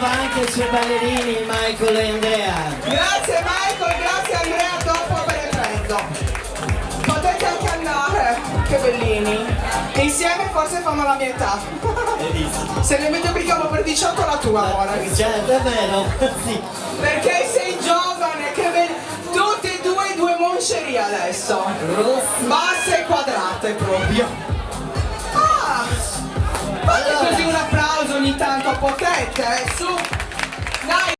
Anche i suoi ballerini Michael e Andrea. Grazie Michael, grazie Andrea, dopo ve ne prendo. Potete anche andare, che bellini. Insieme forse fanno la mia età. Se ne moltiplichiamo per 18 la tua, amore. Certo, è vero, sì. Perché sei giovane, che bello. Tutte e due moncerie adesso. Basse e quadrate proprio. Ah! Fate così un applauso ogni tanto, potete, su. Dai.